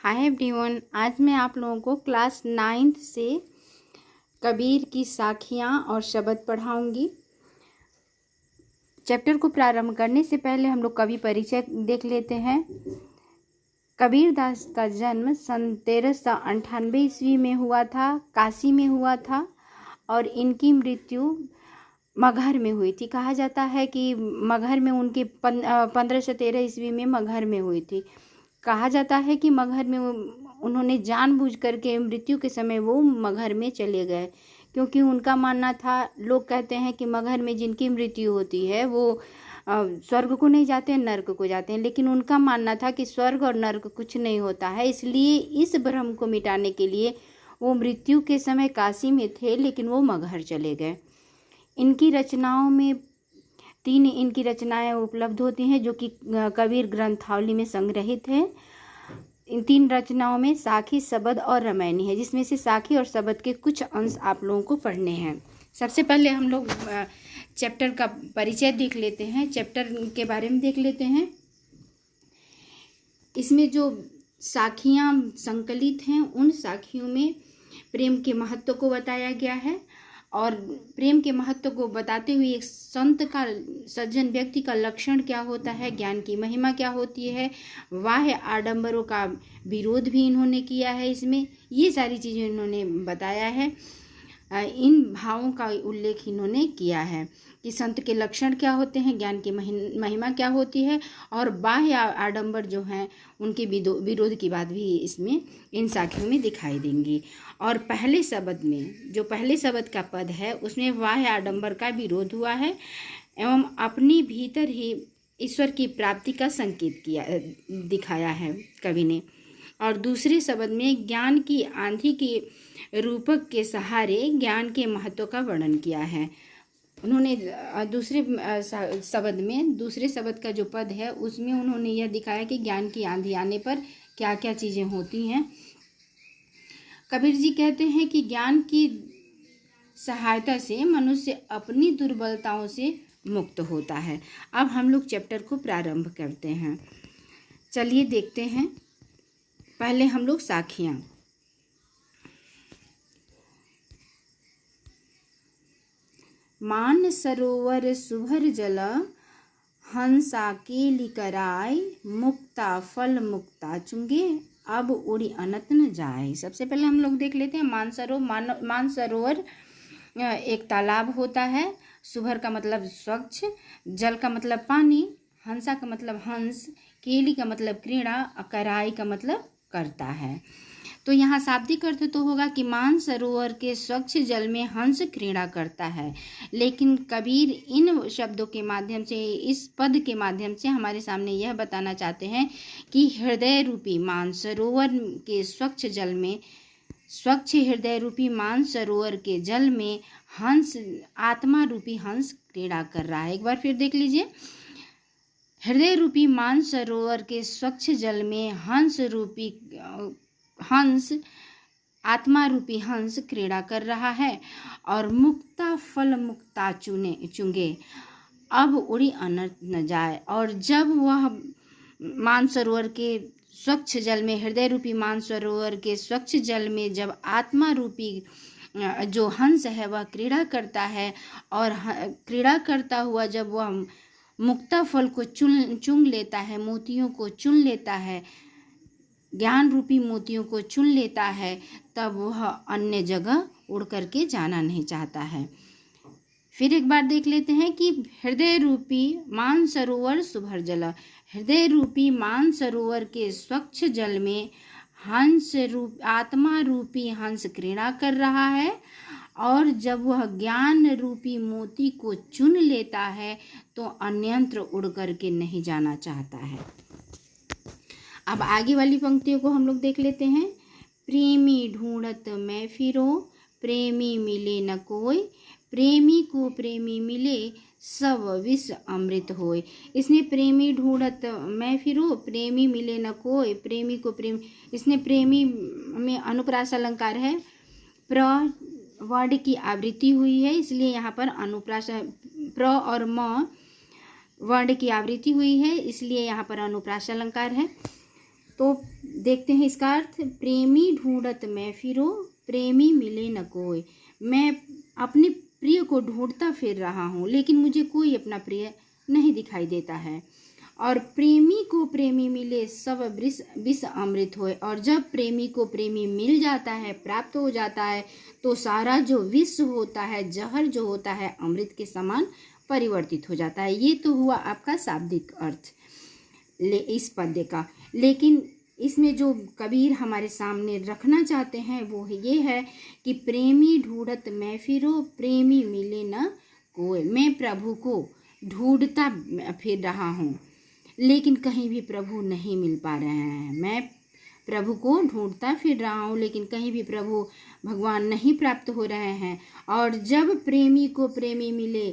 Hi everyone, आज मैं आप लोगों को क्लास 9th से कबीर की साखियाँ और शब्द पढ़ाऊंगी। चैप्टर को प्रारंभ करने से पहले हम लोग कवि परिचय देख लेते हैं। कबीर दास का जन्म सन 1398 ईस्वी में हुआ था, काशी में हुआ था और इनकी मृत्यु मगहर में हुई थी। कहा जाता है कि मगहर में उनकी 1513 ईस्वी में मगहर में हुई थी। कहा जाता है कि मगहर में उन्होंने जानबूझ करके मृत्यु के समय वो मगहर में चले गए, क्योंकि उनका मानना था, लोग कहते हैं कि मगहर में जिनकी मृत्यु होती है वो स्वर्ग को नहीं जाते हैं, नर्क को जाते हैं, लेकिन उनका मानना था कि स्वर्ग और नर्क कुछ नहीं होता है। इसलिए इस भ्रम को मिटाने के लिए वो मृत्यु के समय काशी में थे, लेकिन वो मगहर चले गए। इनकी रचनाओं में 3 इनकी रचनाएं उपलब्ध होती हैं, जो कि कबीर ग्रंथावली में संग्रहित है। इन 3 रचनाओं में साखी, शबद और रामायणी है, जिसमें से साखी और शबद के कुछ अंश आप लोगों को पढ़ने हैं। सबसे पहले हम लोग चैप्टर का परिचय देख लेते हैं, चैप्टर के बारे में देख लेते हैं। इसमें जो साखियाँ संकलित हैं, उन साखियों में प्रेम के महत्व को बताया गया है, और प्रेम के महत्व को बताते हुए एक संत का, सज्जन व्यक्ति का लक्षण क्या होता है, ज्ञान की महिमा क्या होती है, बाह्य आडंबरों का विरोध भी इन्होंने किया है। इसमें ये सारी चीज़ें इन्होंने बताया है। इन भावों का उल्लेख इन्होंने किया है कि संत के लक्षण क्या होते हैं, ज्ञान की महिमा क्या होती है, और बाह्य आडंबर जो हैं उनके विरोध की बात भी इसमें इन साखियों में दिखाई देंगी। और पहले शब्द में, जो पहले शब्द का पद है, उसमें बाह्य आडंबर का विरोध हुआ है एवं अपनी भीतर ही ईश्वर की प्राप्ति का संकेत दिखाया है कवि ने। और दूसरे शब्द में ज्ञान की आंधी के रूपक के सहारे ज्ञान के महत्व का वर्णन किया है। उन्होंने दूसरे शब्द का जो पद है, उसमें उन्होंने यह दिखाया कि ज्ञान की आंधी आने पर क्या क्या चीज़ें होती हैं। कबीर जी कहते हैं कि ज्ञान की सहायता से मनुष्य अपनी दुर्बलताओं से मुक्त होता है। अब हम लोग चैप्टर को प्रारंभ करते हैं। चलिए देखते हैं। पहले हम लोग साखियाँ। मान सरोवर सुभर जल, हंसा केली कराय, मुक्ता फल मुक्ता चुंगे, अब उड़ी अनत न जाए। सबसे पहले हम लोग देख लेते हैं मानसरोवर एक तालाब होता है। सुभर का मतलब स्वच्छ, जल का मतलब पानी, हंसा का मतलब हंस, केली का मतलब क्रीड़ा, कराई का मतलब करता है। तो यहाँ शाब्दिक अर्थ तो होगा कि मानसरोवर के स्वच्छ जल में हंस क्रीड़ा करता है, लेकिन कबीर इन शब्दों के माध्यम से, इस पद के माध्यम से हमारे सामने यह बताना चाहते हैं कि हृदय रूपी मानसरोवर के स्वच्छ जल में, स्वच्छ हृदय रूपी मानसरोवर के जल में हंस, आत्मा रूपी हंस क्रीड़ा कर रहा है। एक बार फिर देख लीजिए। हृदय रूपी मानसरोवर के स्वच्छ जल में हंस, आत्मा रूपी हंस क्रीड़ा कर रहा है, और मुक्ता फल मुक्ता चुंगे, अब उड़ी अनर्थ न जाए। और जब वह मानसरोवर के स्वच्छ जल में, हृदय रूपी मानसरोवर के स्वच्छ जल में जब आत्मा रूपी जो हंस है वह क्रीड़ा करता है, और क्रीड़ा करता हुआ जब वह मुक्ता फल को चुन लेता है, मोतियों को चुन लेता है, ज्ञान रूपी मोतियों को चुन लेता है, तब वह अन्य जगह उड़ करके जाना नहीं चाहता है। फिर एक बार देख लेते हैं कि हृदय रूपी मानसरोवर सुभर जल, हृदय रूपी मानसरोवर के स्वच्छ जल में आत्मा रूपी हंस क्रीड़ा कर रहा है, और जब वह ज्ञान रूपी मोती को चुन लेता है तो अन्यंत्र उड़ करके नहीं जाना चाहता है। अब आगे वाली पंक्तियों को हम लोग देख लेते हैं। प्रेमी ढूंढत मैं फिरो, प्रेमी मिले न कोई, प्रेमी को प्रेमी मिले, सब विष अमृत होय। इसमें प्रेमी ढूंढत मैं फिरो, प्रेमी मिले न कोई, प्रेमी को प्रेमी, इसने प्रेमी में अनुप्रास अलंकार है, प्र वर्ड की आवृत्ति हुई है, इसलिए यहाँ पर अनुप्रास, प्र और म वर्ड की आवृत्ति हुई है, इसलिए यहाँ पर अनुप्रास अलंकार है। तो देखते हैं इसका अर्थ, प्रेमी ढूंढत मैं फिरो, प्रेमी मिले न कोई। मैं अपने प्रिय को ढूंढता फिर रहा हूँ, लेकिन मुझे कोई अपना प्रिय नहीं दिखाई देता है। और प्रेमी को प्रेमी मिले सब विष अमृत होए। और जब प्रेमी को प्रेमी मिल जाता है, प्राप्त हो जाता है, तो सारा जो विष होता है, जहर जो होता है, अमृत के समान परिवर्तित हो जाता है। ये तो हुआ आपका शाब्दिक अर्थ इस पद्य का। लेकिन इसमें जो कबीर हमारे सामने रखना चाहते हैं वो ये है कि प्रेमी ढूंढत मैं फिरो, प्रेमी मिले न कोई। मैं प्रभु को ढूंढता फिर रहा हूँ, लेकिन कहीं भी प्रभु नहीं मिल पा रहे हैं। मैं प्रभु को ढूंढता फिर रहा हूँ, लेकिन कहीं भी प्रभु भगवान नहीं प्राप्त हो रहे हैं। और जब प्रेमी को प्रेमी मिले,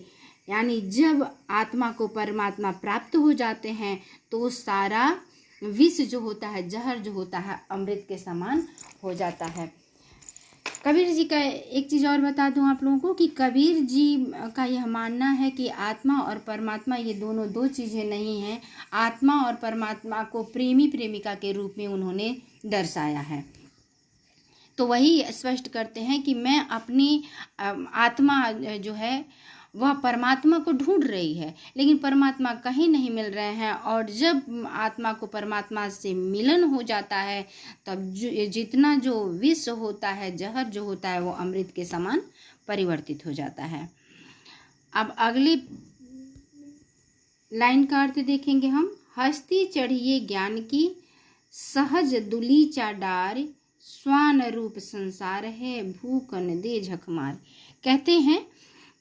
यानी जब आत्मा को परमात्मा प्राप्त हो जाते हैं, तो सारा विष जो होता है, जहर जो होता है, अमृत के समान हो जाता है। कबीर जी का एक चीज़ और बता दूं आप लोगों को कि कबीर जी का यह मानना है कि आत्मा और परमात्मा ये दोनों दो चीज़ें नहीं हैं। आत्मा और परमात्मा को प्रेमी प्रेमिका के रूप में उन्होंने दर्शाया है। तो वही स्पष्ट करते हैं कि मैं अपनी आत्मा जो है वह परमात्मा को ढूंढ रही है, लेकिन परमात्मा कहीं नहीं मिल रहे हैं। और जब आत्मा को परमात्मा से मिलन हो जाता है, तब जितना जो विष होता है, जहर जो होता है, वो अमृत के समान परिवर्तित हो जाता है। अब अगली लाइन का अर्थ देखेंगे हम। हस्ती चढ़िए ज्ञान की, सहज दुलीचा डार, स्वान रूप संसार है, भूकन दे झकमार। कहते हैं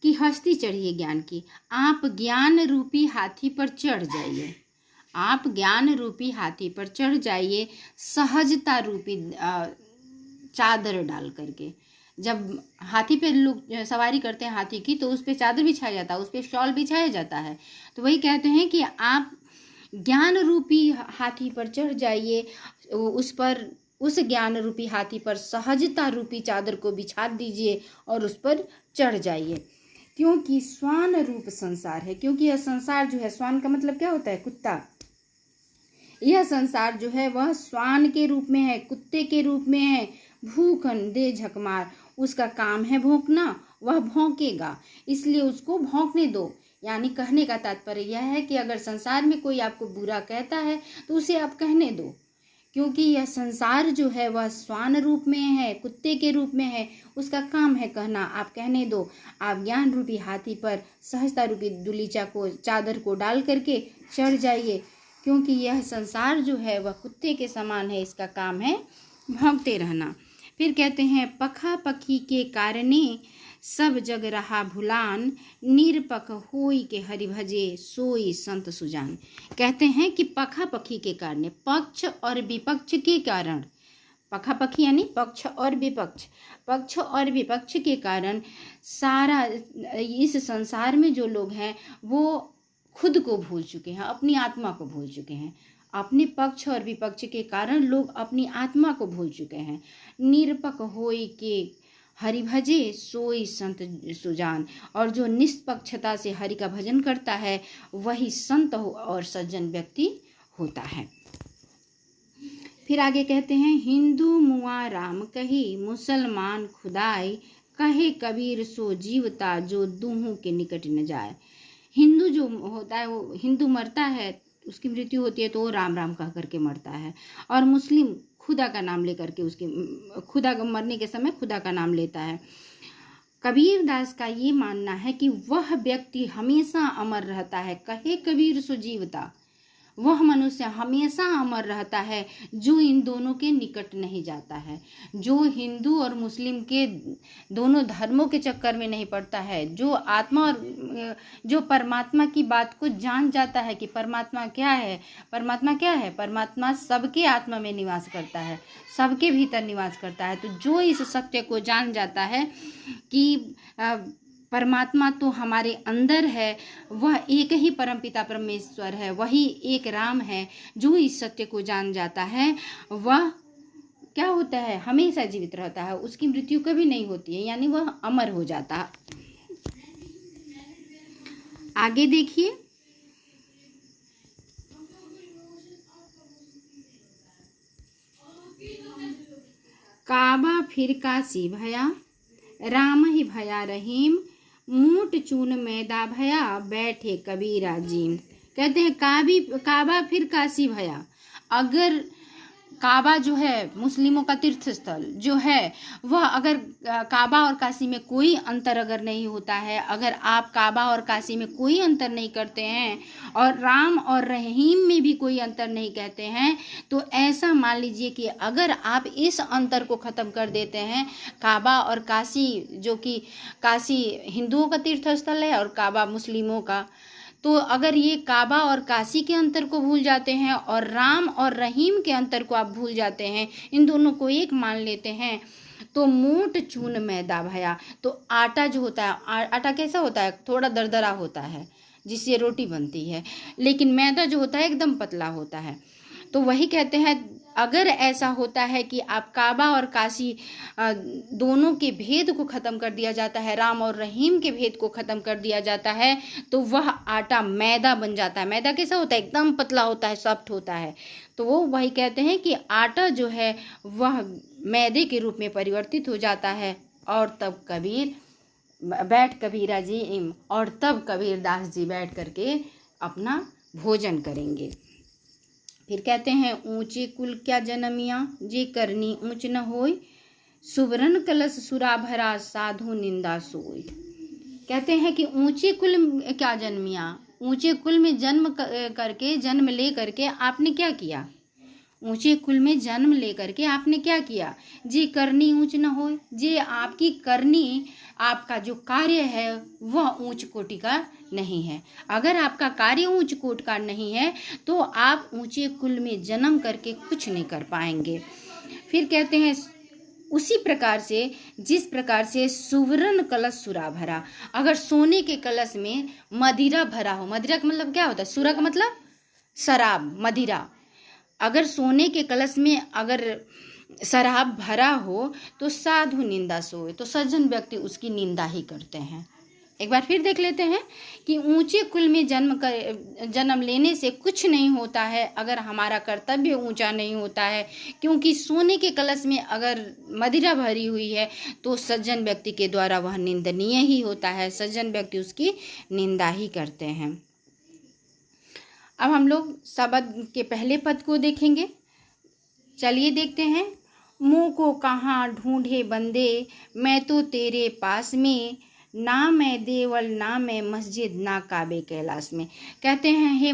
कि हस्ती चढ़िए ज्ञान की, आप ज्ञान रूपी हाथी पर चढ़ जाइए। आप ज्ञान रूपी हाथी पर चढ़ जाइए, सहजता रूपी चादर डाल करके। जब हाथी पे लोग सवारी करते हैं हाथी की, तो उस पे चादर बिछाया जाता है, उस पे शॉल बिछाया जाता है। तो वही कहते हैं कि आप ज्ञान रूपी हाथी पर चढ़ जाइए, उस ज्ञान रूपी हाथी पर सहजता रूपी चादर को बिछा दीजिए और उस पर चढ़ जाइए। क्योंकि स्वान रूप संसार है, क्योंकि यह संसार जो है, स्वान का मतलब क्या होता है? कुत्ता। यह संसार जो है वह स्वान के रूप में है, कुत्ते के रूप में है। भूखन दे झकमार, उसका काम है भौंकना, वह भौंकेगा, इसलिए उसको भौंकने दो। यानी कहने का तात्पर्य यह है कि अगर संसार में कोई आपको बुरा कहता है तो उसे आप कहने दो, क्योंकि यह संसार जो है वह स्वान रूप में है, कुत्ते के रूप में है, उसका काम है कहना, आप कहने दो। आप ज्ञान रूपी हाथी पर सहजता रूपी दुलीचा को, चादर को डाल करके चढ़ जाइए, क्योंकि यह संसार जो है वह कुत्ते के समान है, इसका काम है भौंकते रहना। फिर कहते हैं, पखा पखी के कारणे सब जग रहा भुलान, निरपख होई के हरि भजे सोई संत सुजान। कहते हैं कि पखा पखी के कारण, पक्ष और विपक्ष के कारण, पखा पखी यानी पक्ष और विपक्ष, पक्ष और विपक्ष के कारण सारा इस संसार में जो लोग हैं वो खुद को भूल चुके हैं, अपनी आत्मा को भूल चुके हैं। अपने पक्ष और विपक्ष के कारण लोग अपनी आत्मा को भूल चुके हैं। निरपक होई के हरि भजे सोई संत सुजान, और जो निष्पक्षता से हरि का भजन करता है वही संत और सज्जन व्यक्ति होता है। फिर आगे कहते हैं, हिंदू मुआ राम कही, मुसलमान खुदाई, कहे कबीर सो जीवता, जो दूहों के निकट न जाए। हिंदू जो होता है, वो हिंदू मरता है, उसकी मृत्यु होती है तो वो राम राम कह करके मरता है, और मुस्लिम खुदा का नाम लेकर के उसके खुदा का मरने के समय खुदा का नाम लेता है। कबीर दास का ये मानना है कि वह व्यक्ति हमेशा अमर रहता है, कहे कबीर सो जीवता, वह मनुष्य हमेशा अमर रहता है जो इन दोनों के निकट नहीं जाता है, जो हिंदू और मुस्लिम के दोनों धर्मों के चक्कर में नहीं पड़ता है, जो आत्मा और जो परमात्मा की बात को जान जाता है कि परमात्मा क्या है। परमात्मा क्या है? परमात्मा सबके आत्मा में निवास करता है, सबके भीतर निवास करता है। तो जो इस सत्य को जान जाता है कि परमात्मा तो हमारे अंदर है, वह एक ही परमपिता परमेश्वर है, वही एक राम है, जो इस सत्य को जान जाता है वह क्या होता है? हमेशा जीवित रहता है, उसकी मृत्यु कभी नहीं होती है, यानी वह अमर हो जाता है। आगे देखिए, काबा फिर काशी भया, राम ही भया रहीम, मूठ चून मैदा भया, बैठे कबीरा जीम। कहते हैं काबा फिर काशी भया। अगर काबा जो है मुस्लिमों का तीर्थ स्थल जो है वह, अगर काबा और काशी में कोई अंतर अगर नहीं होता है, अगर आप काबा और काशी में कोई अंतर नहीं करते हैं और राम और रहीम में भी कोई अंतर नहीं कहते हैं, तो ऐसा मान लीजिए कि अगर आप इस अंतर को ख़त्म कर देते हैं, काबा और काशी, जो कि काशी हिंदुओं का तीर्थ स्थल है और काबा मुस्लिमों का, तो अगर ये काबा और काशी के अंतर को भूल जाते हैं और राम और रहीम के अंतर को आप भूल जाते हैं, इन दोनों को एक मान लेते हैं, तो मूठ चून मैदा भया। तो आटा जो होता है, आटा कैसा होता है, थोड़ा दरदरा होता है जिससे रोटी बनती है, लेकिन मैदा जो होता है एकदम पतला होता है। तो वही कहते हैं, अगर ऐसा होता है कि आप काबा और काशी दोनों के भेद को ख़त्म कर दिया जाता है, राम और रहीम के भेद को ख़त्म कर दिया जाता है, तो वह आटा मैदा बन जाता है। मैदा कैसा होता है, एकदम पतला होता है, सॉफ्ट होता है। तो वो वही कहते हैं कि आटा जो है वह मैदे के रूप में परिवर्तित हो जाता है। और तब कबीरा जी, और तब कबीरदास जी बैठ करके अपना भोजन करेंगे। फिर कहते हैं, ऊंचे कुल क्या जनमिया, जे करनी ऊंच न होय, सुवर्ण कलश सुरा भरा, साधु निंदा सोय। कहते हैं कि ऊंचे कुल क्या जन्मिया, ऊंचे कुल में जन्म ले करके आपने क्या किया, ऊंचे कुल में जन्म ले करके आपने क्या किया, जे करनी ऊंच न होय, जे आपकी करनी, आपका जो कार्य है वह ऊंच कोटि का नहीं है। अगर आपका कार्य ऊंच कोटि का नहीं है तो आप ऊंचे कुल में जन्म करके कुछ नहीं कर पाएंगे। फिर कहते हैं, उसी प्रकार से जिस प्रकार से सुवर्ण कलश सुरा भरा, अगर सोने के कलश में मदिरा भरा हो, मदिरा का मतलब क्या होता है, सुरा का मतलब शराब, मदिरा, अगर सोने के कलश में अगर शराब भरा हो तो साधु निंदा सोए, तो सज्जन व्यक्ति उसकी निंदा ही करते हैं। एक बार फिर देख लेते हैं कि ऊंचे कुल में जन्म लेने से कुछ नहीं होता है अगर हमारा कर्तव्य ऊंचा नहीं होता है, क्योंकि सोने के कलश में अगर मदिरा भरी हुई है तो सज्जन व्यक्ति के द्वारा वह निंदनीय ही होता है, सज्जन व्यक्ति उसकी निंदा ही करते हैं। अब हम लोग शब्द के पहले पद को देखेंगे। चलिए देखते हैं। मुँह को कहाँ ढूंढे बंदे, मैं तो तेरे पास में, ना मैं देवल ना मैं मस्जिद ना काबे कैलाश में। कहते हैं, हे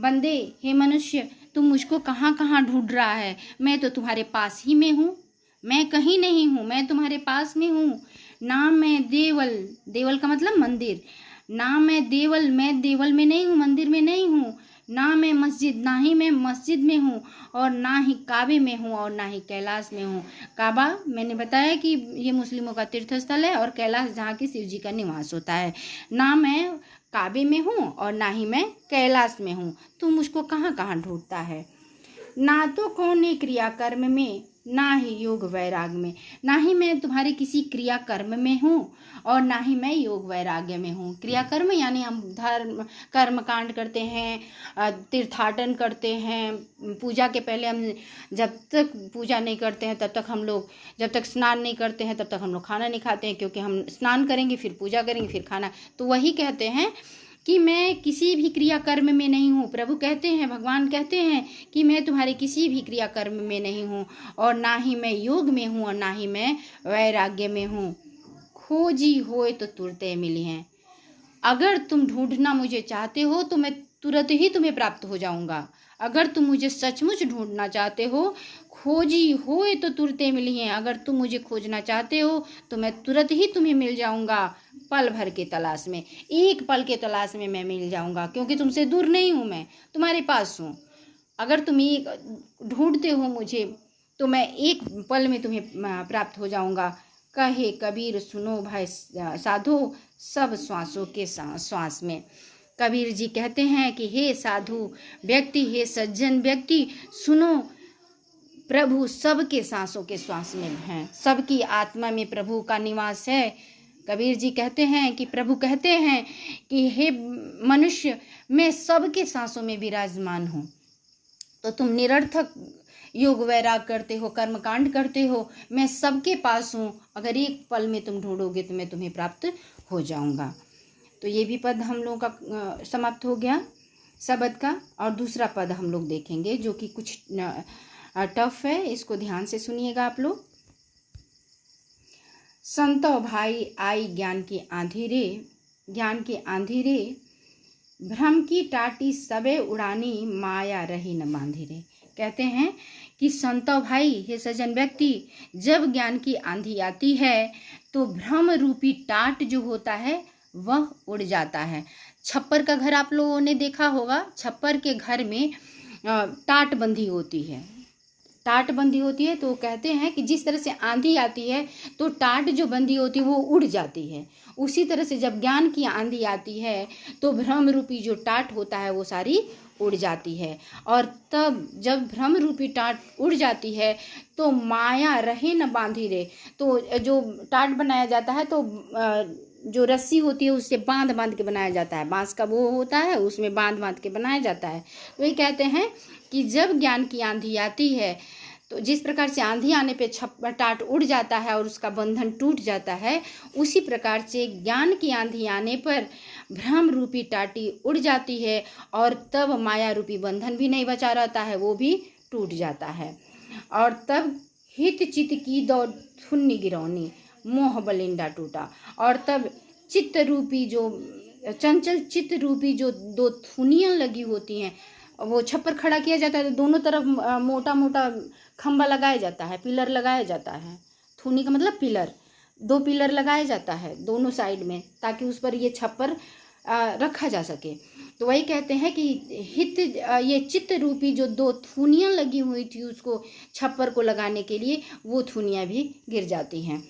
बंदे, हे मनुष्य, तुम मुझको कहाँ कहाँ ढूंढ रहा है, मैं तो तुम्हारे पास ही में हूँ, मैं कहीं नहीं हूँ, मैं तुम्हारे पास में हूँ। ना मैं देवल, देवल का मतलब मंदिर, ना मैं देवल में नहीं हूँ, मंदिर में नहीं हूँ, ना मैं मस्जिद, ना ही मैं मस्जिद में हूँ, और ना ही काबे में हूँ, और ना ही कैलाश में हूँ। काबा मैंने बताया कि ये मुस्लिमों का तीर्थ स्थल है, और कैलाश जहाँ की शिव जी का निवास होता है। ना मैं काबे में हूँ और ना ही मैं कैलाश में हूँ, तो मुझको कहाँ कहाँ ढूंढता है। ना तो कौन क्रिया कर्म में, ना ही योग वैराग में, ना ही मैं तुम्हारे किसी क्रिया कर्म में हूँ और ना ही मैं योग वैराग्य में हूँ। क्रिया कर्म यानी हम धर्म कर्म कांड करते हैं, तीर्थाटन करते हैं, पूजा के पहले हम जब तक पूजा नहीं करते हैं तब तक हम लोग, जब तक स्नान नहीं करते हैं तब तक हम लोग खाना नहीं खाते हैं, क्योंकि हम स्नान करेंगे फिर पूजा करेंगे फिर खाना। तो वही कहते हैं कि मैं किसी भी क्रिया कर्म में नहीं हूँ। प्रभु कहते हैं, भगवान कहते हैं कि मैं तुम्हारे किसी भी क्रिया कर्म में नहीं हूँ, और ना ही मैं योग में हूँ और ना ही मैं वैराग्य में हूँ। खोजी होए तो तुरते मिली हैं। अगर तुम ढूंढना मुझे चाहते हो तो मैं तुरंत ही तुम्हें प्राप्त हो जाऊंगा। अगर तुम मुझे सचमुच ढूंढना चाहते हो, खोजी होए तो तुरते मिली हैं, अगर तुम मुझे खोजना चाहते हो तो मैं तुरंत ही तुम्हें मिल जाऊंगा। पल भर के तलाश में, एक पल के तलाश में मैं मिल जाऊंगा, क्योंकि तुमसे दूर नहीं हूँ, मैं तुम्हारे पास हूँ। अगर तुम एक ढूंढते हो मुझे तो मैं एक पल में तुम्हें प्राप्त हो जाऊंगा। कहे कबीर सुनो भाई साधो, सब श्वासों के श्वास में। कबीर जी कहते हैं कि हे साधु व्यक्ति, हे सज्जन व्यक्ति, सुनो, प्रभु सबके सांसों के श्वास में हैं, सबकी आत्मा में प्रभु का निवास है। कबीर जी कहते हैं कि प्रभु कहते हैं कि हे मनुष्य, मैं सबके सांसों में विराजमान हूँ। तो तुम निरर्थक योग वैराग करते हो, कर्मकांड करते हो, मैं सबके पास हूँ, अगर एक पल में तुम ढूंढोगे तो मैं तुम्हें प्राप्त हो जाऊंगा। तो ये भी पद हम लोगों का समाप्त हो गया शब्द का। और दूसरा पद हम लोग देखेंगे जो कि कुछ टफ है, इसको ध्यान से सुनिएगा आप लोग। संतो भाई आई ज्ञान की आंधी रे, ज्ञान की आंधी रे, भ्रम की टाटी सबे उड़ानी, माया रही न बांधी रे। कहते हैं कि संतो भाई, हे सज्जन व्यक्ति, जब ज्ञान की आंधी आती है तो भ्रम रूपी टाट जो होता है वह उड़ जाता है। छप्पर का घर आप लोगों ने देखा होगा, छप्पर के घर में टाट बंधी होती है, टाट बंधी होती है। तो कहते हैं कि जिस तरह से आंधी आती है तो टाट जो बंधी होती है वो उड़ जाती है, उसी तरह से जब ज्ञान की आंधी आती है तो भ्रम रूपी जो टाट होता है वो सारी उड़ जाती है। और तब जब भ्रम रूपी टाट उड़ जाती है तो माया रहे न बांधी रे, तो जो टाट बनाया जाता है तो जो रस्सी होती है उससे बांध बांध के बनाया जाता है, बांस का वो होता है उसमें बांध बांध के बनाया जाता है। वही कहते हैं कि जब ज्ञान की आंधी आती है तो जिस प्रकार से आंधी आने पे टाट उड़ जाता है और उसका बंधन टूट जाता है, उसी प्रकार से ज्ञान की आंधी आने पर भ्रम रूपी टाटी उड़ जाती है और तब माया रूपी बंधन भी नहीं बचा रहता है, वो भी टूट जाता है। और तब हित चित्त की दो थुन्नी गिरौनी, मोह बलिंडा टूटा। और तब चित्त रूपी जो चंचल चित्त रूपी जो दो थुनियाँ लगी होती हैं, वो छप्पर खड़ा किया जाता है तो दोनों तरफ मोटा मोटा खंबा लगाया जाता है, पिलर लगाया जाता है। थुनी का मतलब पिलर, दो पिलर लगाया जाता है दोनों साइड में ताकि उस पर ये छप्पर रखा जा सके। तो वही कहते हैं कि हित ये चित्त रूपी जो दो थुनियाँ लगी हुई थी उसको छप्पर को लगाने के लिए, वो थुनियाँ भी गिर जाती हैं।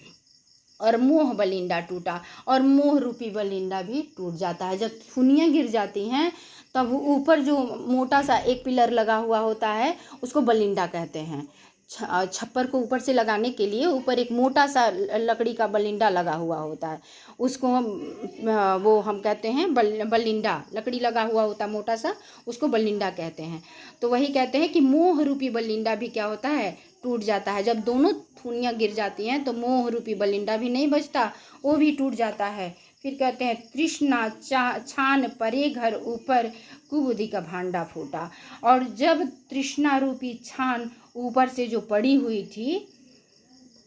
और मोह बलिंडा टूटा, और मोह रूपी बलिंडा भी टूट जाता है। जब थुनियाँ गिर जाती हैं तब ऊपर जो मोटा सा एक पिलर लगा हुआ होता है उसको बलिंडा कहते हैं। छप्पर को ऊपर से लगाने के लिए ऊपर एक मोटा सा लकड़ी का बलिंडा लगा हुआ होता है, उसको हम कहते हैं बलिंडा, लकड़ी लगा हुआ होता है मोटा सा, उसको बलिंडा कहते हैं। तो वही कहते हैं कि मोह रूपी बलिंडा भी क्या होता है, टूट जाता है। जब दोनों थुनियाँ गिर जाती हैं तो मोह रूपी बलिंडा भी नहीं बचता, वो भी टूट जाता है। फिर कहते हैं तृष्णा छान परे घर ऊपर, कुबुद्धि का भांडा फूटा। और जब तृष्णा रूपी छान ऊपर से जो पड़ी हुई थी,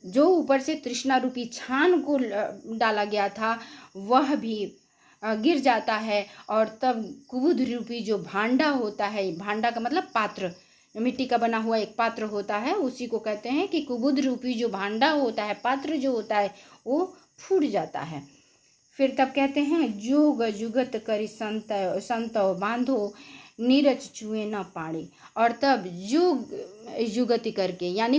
जो ऊपर से तृष्णा रूपी छान को डाला गया था वह भी गिर जाता है। और तब कुबुद्ध रूपी जो भांडा होता है, भांडा का मतलब पात्र, मिट्टी का बना हुआ एक पात्र होता है, उसी को कहते हैं कि कुबुद्ध रूपी जो भांडा होता है, पात्र जो होता है, वो फूट जाता है। फिर तब कहते हैं जोग जुगत करी संतो बांधो, नीरज चुए न पाड़ी। और तब युग युगति करके, यानी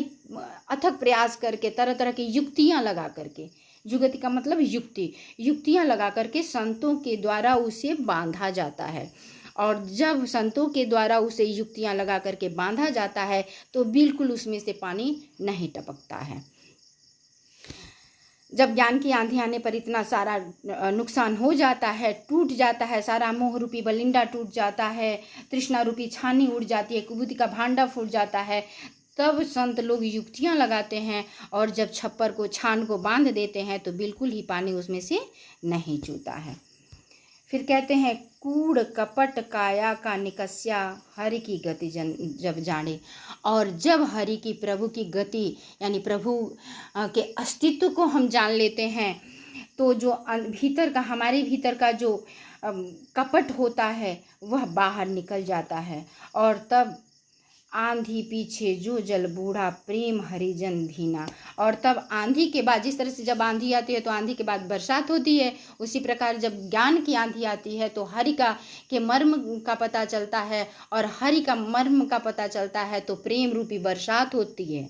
अथक प्रयास करके, तरह तरह की युक्तियां लगा करके, युगति का मतलब युक्ति, युक्तियां लगा करके संतों के द्वारा उसे बांधा जाता है। और जब संतों के द्वारा उसे युक्तियां लगा करके बांधा जाता है तो बिल्कुल उसमें से पानी नहीं टपकता है। जब ज्ञान की आंधी आने पर इतना सारा नुकसान हो जाता है, टूट जाता है, सारा मोह रूपी बलिंडा टूट जाता है, तृष्णा रूपी छानी उड़ जाती है, कुबुद्धि का भांडा फूट जाता है, तब संत लोग युक्तियां लगाते हैं और जब छप्पर को छान को बांध देते हैं तो बिल्कुल ही पानी उसमें से नहीं चूता है। फिर कहते हैं कूड़ कपट काया का निकस्या, हरि की गति जब जाने। और जब हरि की, प्रभु की गति यानी प्रभु के अस्तित्व को हम जान लेते हैं तो जो भीतर का, हमारे भीतर का जो कपट होता है वह बाहर निकल जाता है। और तब आंधी पीछे जो जल बूढ़ा, प्रेम हरिजन भीना। और तब आंधी के बाद, जिस तरह से जब आंधी आती है तो आंधी के बाद बरसात होती है, उसी प्रकार जब ज्ञान की आंधी आती है तो हरि का के मर्म का पता चलता है, और हरि का मर्म का पता चलता है तो प्रेम रूपी बरसात होती है।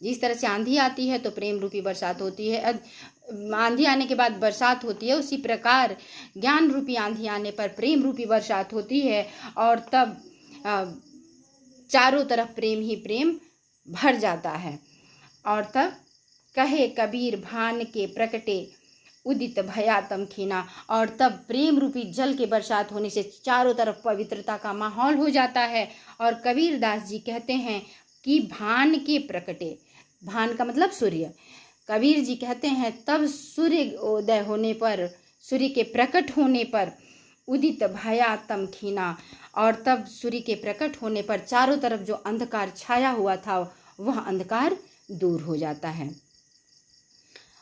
जिस तरह से आंधी आती है तो प्रेम रूपी बरसात होती है, आंधी आने के बाद बरसात होती है, उसी प्रकार ज्ञान रूपी आंधी आने पर प्रेम रूपी बरसात होती है। और तब चारों तरफ प्रेम ही प्रेम भर जाता है। और तब कहे कबीर भान के प्रकटे, उदित भया तम खीना। और तब प्रेम रूपी जल के बरसात होने से चारों तरफ पवित्रता का माहौल हो जाता है। और कबीर दास जी कहते हैं कि भान के प्रकटे, भान का मतलब सूर्य, कबीर जी कहते हैं तब सूर्य उदय होने पर, सूर्य के प्रकट होने पर उदित भया तम खीना, और तब सूर्य के प्रकट होने पर चारों तरफ जो अंधकार छाया हुआ था वह अंधकार दूर हो जाता है।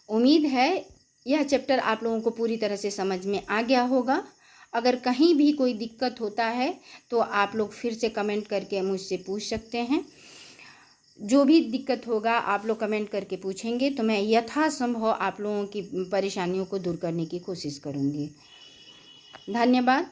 उम्मीद है यह चैप्टर आप लोगों को पूरी तरह से समझ में आ गया होगा। अगर कहीं भी कोई दिक्कत होता है तो आप लोग फिर से कमेंट करके मुझसे पूछ सकते हैं। जो भी दिक्कत होगा आप लोग कमेंट करके पूछेंगे तो मैं यथासंभव आप लोगों की परेशानियों को दूर करने की कोशिश करूँगी। धन्यवाद।